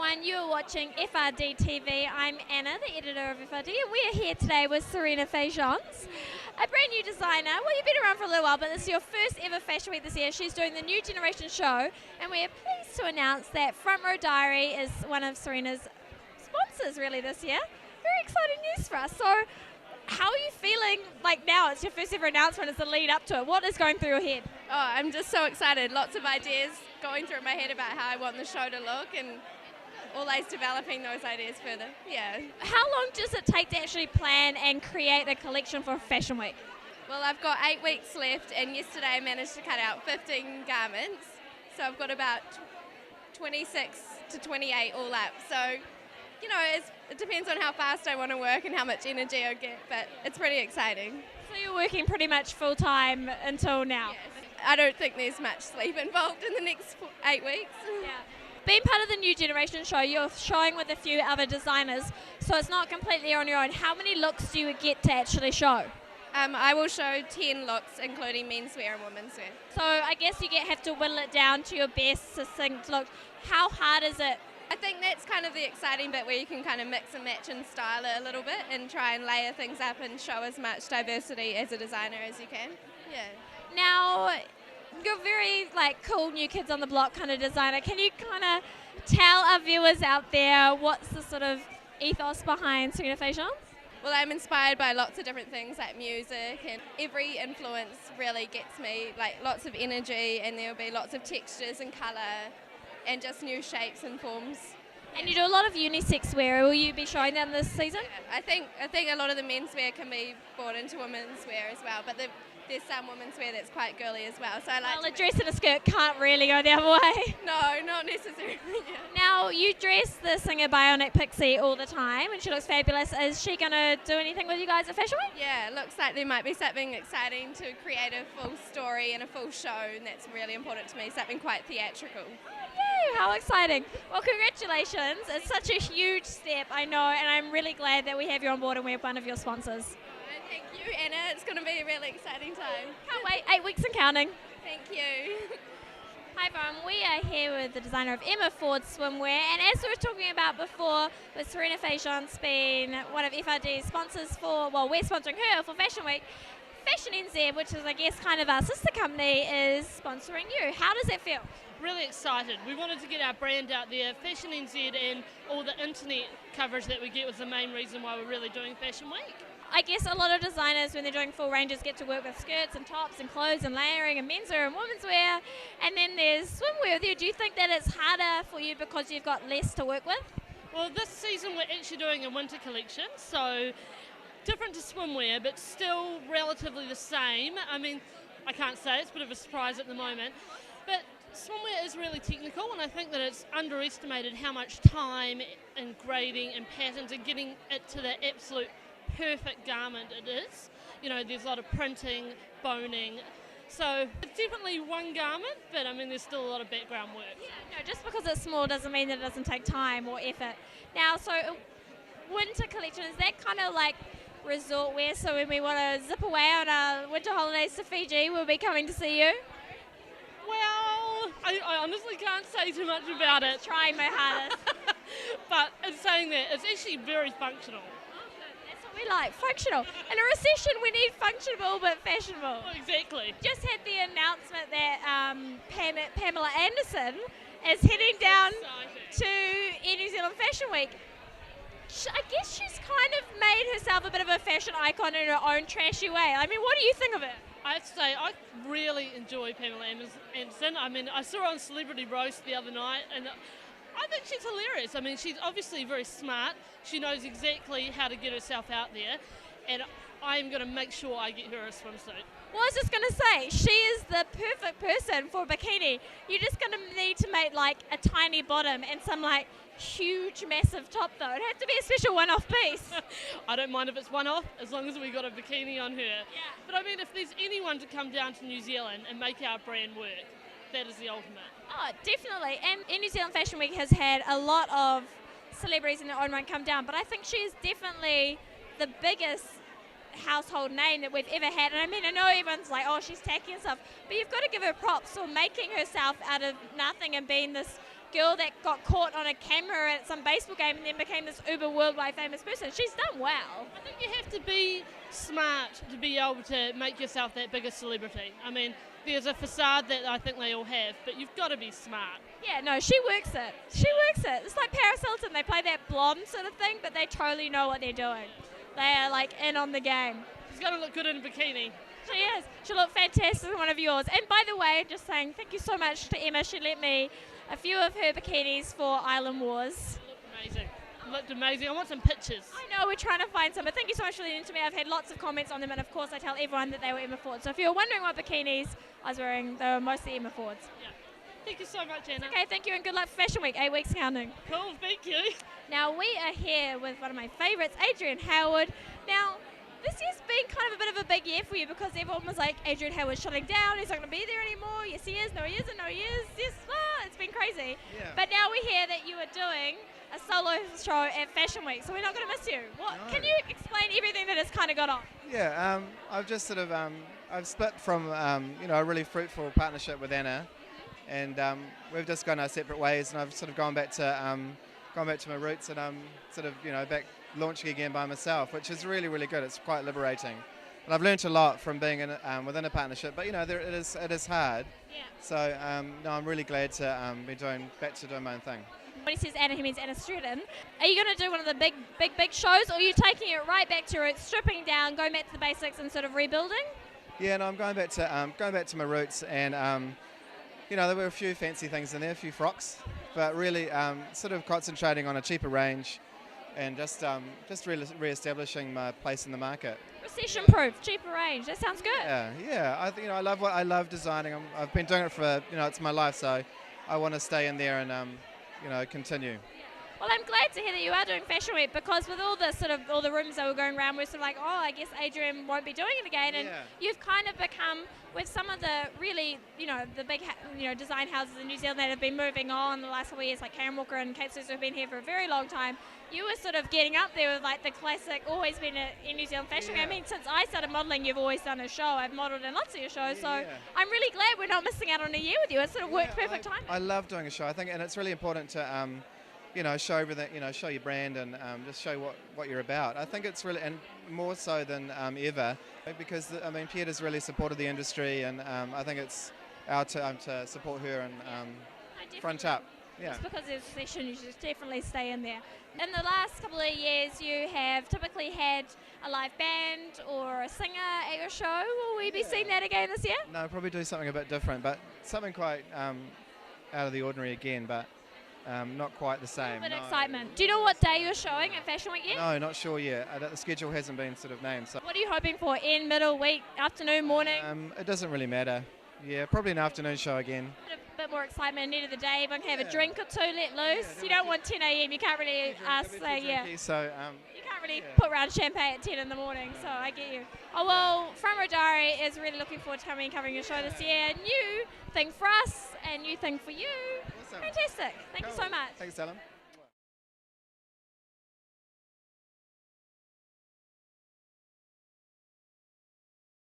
everyone, you're watching FRD TV. I'm Anna, the editor of FRD, and we are here today with Serena Fagence, a brand new designer. Well, you've been around for a little while, but this is your first ever Fashion Week this year. She's doing the New Generation show, and we are pleased to announce that Front Row Diary is one of Serena's sponsors really this year. Very exciting news for us. So, how are you feeling like now? It's your first ever announcement, it's the lead up to it. What is going through your head? Oh, I'm just so excited. Lots of ideas going through my head about how I want the show to look and always developing those ideas further. Yeah. How long does it take to actually plan and create a collection for Fashion Week? Well, I've got 8 weeks left, and yesterday I managed to cut out 15 garments. So I've got about 26 to 28 all up. So, you know, it depends on how fast I want to work and how much energy I get, but it's pretty exciting. So you're working pretty much full time until now? Yes. I don't think there's much sleep involved in the next 8 weeks. Yeah. Being part of the New Generation show, you're showing with a few other designers, so it's not completely on your own. How many looks do you get to actually show? I will show 10 looks, including menswear and womenswear. So I guess you have to whittle it down to your best succinct look. How hard is it? I think that's kind of the exciting bit, where you can kind of mix and match and style it a little bit and try and layer things up and show as much diversity as a designer as you can. Yeah. Now, you're very cool new kids on the block kind of designer. Can you kind of tell our viewers out there what's the sort of ethos behind Serena Fagence? Well, I'm inspired by lots of different things like music, and every influence really gets me, like lots of energy, and there'll be lots of textures and colour and just new shapes and forms. And you do a lot of unisex wear. Will you be showing them this season? I think a lot of the menswear can be brought into women's wear as well, but there's some women's wear that's quite girly as well. So I like. Well, a dress and a skirt can't really go the other way. No, not necessarily. Yeah. Now, you dress the singer Bionic Pixie all the time, and she looks fabulous. Is she going to do anything with you guys at Fashion Week? Yeah, it looks like there might be something exciting to create a full story and a full show, and that's really important to me, something quite theatrical. Yay, how exciting. Well, congratulations. It's such a huge step, I know, and I'm really glad that we have you on board and we're one of your sponsors. Thank you, Anna. It's going to be a really exciting time. Can't wait. 8 weeks and counting. Thank you. Hi, everyone. We are here with the designer of Emma Ford Swimwear, and as we were talking about before, with Serena Fagence being one of FRD's sponsors for, well, we're sponsoring her for Fashion Week. Fashion NZ, which is, I guess, kind of our sister company, is sponsoring you. How does it feel? Really excited. We wanted to get our brand out there. Fashion NZ and all the internet coverage that we get was the main reason why we're really doing Fashion Week. I guess a lot of designers, when they're doing full ranges, get to work with skirts and tops and clothes and layering and menswear and womenswear, and then there's swimwear with you. Do you think that it's harder for you because you've got less to work with? Well, this season we're actually doing a winter collection, so different to swimwear, but still relatively the same. I mean, I can't say, it's a bit of a surprise at the moment, but swimwear is really technical, and I think that it's underestimated how much time and grading and patterns and getting it to the absolute perfect garment it is. You know, there's a lot of printing, boning, so it's definitely one garment, but I mean there's still a lot of background work. Yeah, no, just because it's small doesn't mean that it doesn't take time or effort. Now, so winter collection, is that kind of like resort wear, so when we want to zip away on our winter holidays to Fiji, we'll be coming to see you? Well, I honestly can't say too much about it. Trying my hardest. But in saying that, it's actually very functional. That's what we like, functional. In a recession, we need functional but fashionable. Oh, exactly. Just had the announcement that Pamela Anderson is heading down to Air New Zealand Fashion Week. I guess she's kind of made herself a bit of a fashion icon in her own trashy way. I mean, what do you think of it? I have to say, I really enjoy Pamela Anderson. I mean, I saw her on Celebrity Roast the other night, and I think she's hilarious. I mean, she's obviously very smart. She knows exactly how to get herself out there, and I'm going to make sure I get her a swimsuit. Well, I was just going to say, she is the perfect person for a bikini. You're just going to need to make like a tiny bottom and some like huge, massive top though. It'd have to be a special one-off piece. I don't mind if it's one-off, as long as we got a bikini on her. Yeah. But I mean, if there's anyone to come down to New Zealand and make our brand work, that is the ultimate. Oh, definitely. And in New Zealand Fashion Week has had a lot of celebrities in their own right come down, but I think she is definitely the biggest household name that we've ever had. And I mean, I know everyone's like, oh, she's tacky and stuff, but you've got to give her props for making herself out of nothing and being this girl that got caught on a camera at some baseball game and then became this uber worldwide famous person. She's done well. I think you have to be smart to be able to make yourself that bigger celebrity. I mean, there's a facade that I think they all have, but you've got to be smart. Yeah, no, she works it. She works it. It's like Paris Hilton. They play that blonde sort of thing, but they totally know what they're doing. They are like in on the game. She's got to look good in a bikini. She is. She'll look fantastic in one of yours. And by the way, just saying thank you so much to Emma. She lent me a few of her bikinis for Island Wars. Looked amazing. Looked amazing. I want some pictures. I know, we're trying to find some, but thank you so much for lending to me. I've had lots of comments on them, and of course I tell everyone that they were Emma Fords. So if you're wondering what bikinis I was wearing, they were mostly Emma Fords. Yeah. Thank you so much, Anna. Okay, thank you, and good luck for Fashion Week, 8 weeks counting. Cool, thank you. Now we are here with one of my favourites, Adrian Hailwood. Now, this year's been kind of a bit of a big year for you because everyone was like, Adrian Hailwood's shutting down, he's not going to be there anymore, yes he is, no he isn't, no he is, yes, it's been crazy. Yeah. But now we hear that you are doing a solo show at Fashion Week, so we're not going to miss you. What? No. Can you explain everything that has kind of got on? Yeah, I've just sort of, I've split from, a really fruitful partnership with Anna, and we've just gone our separate ways, and I've sort of gone back to my roots, and I'm sort of, back launching again by myself, which is really, really good. It's quite liberating. And I've learnt a lot from being within a partnership, but it is hard. Yeah. So no, I'm really glad to be back to doing my own thing. When he says Anna, he means Anna Strudin. Are you going to do one of the big shows, or are you taking it right back to roots, stripping down, going back to the basics, and sort of rebuilding? Yeah, no, I'm going back to my roots, and there were a few fancy things in there, a few frocks, but really sort of concentrating on a cheaper range, and just re-establishing my place in the market. Recession-proof, cheaper range. That sounds good. Yeah. I love designing. I've been doing it for it's my life, so I want to stay in there and continue. Well, I'm glad to hear that you are doing Fashion Week, because with all the rumours that were going around, we're sort of like, oh, I guess Adrian won't be doing it again. And you've kind of become, with some of the really, the big, design houses in New Zealand that have been moving on the last couple of years, like Karen Walker and Kate Sousa, who've been here for a very long time. You were sort of getting up there with like the classic, always been in New Zealand Fashion Week. I mean, since I started modelling, you've always done a show. I've modelled in lots of your shows, so I'm really glad we're not missing out on a year with you. It sort of worked perfect time. I love doing a show, I think, and it's really important to show everything, show your brand and just show what you're about. I think it's really, and more so than ever, because Pieta's really supported the industry, and I think it's our time to support her and front up. Yeah. Just because there's a session, you should definitely stay in there. In the last couple of years, you have typically had a live band or a singer at your show. Will we be seeing that again this year? No, probably do something a bit different, but something quite out of the ordinary again, but not quite the same. A bit of excitement. Do you know what day you're showing at Fashion Week yet? No, not sure yet. The schedule hasn't been sort of named. So. What are you hoping for? In, middle, week, afternoon, morning? It doesn't really matter. Yeah, probably an afternoon show again. A bit more excitement, end of the day. Everyone can have a drink or two, let loose. You don't want 10 a.m. You can't really So, you can't really put around champagne at 10 in the morning, so I get you. Oh, well, Front Row Diary is really looking forward to coming and covering your show this year. New thing for us and new thing for you. Awesome. Fantastic. Thank you so much. Thanks, Ellen.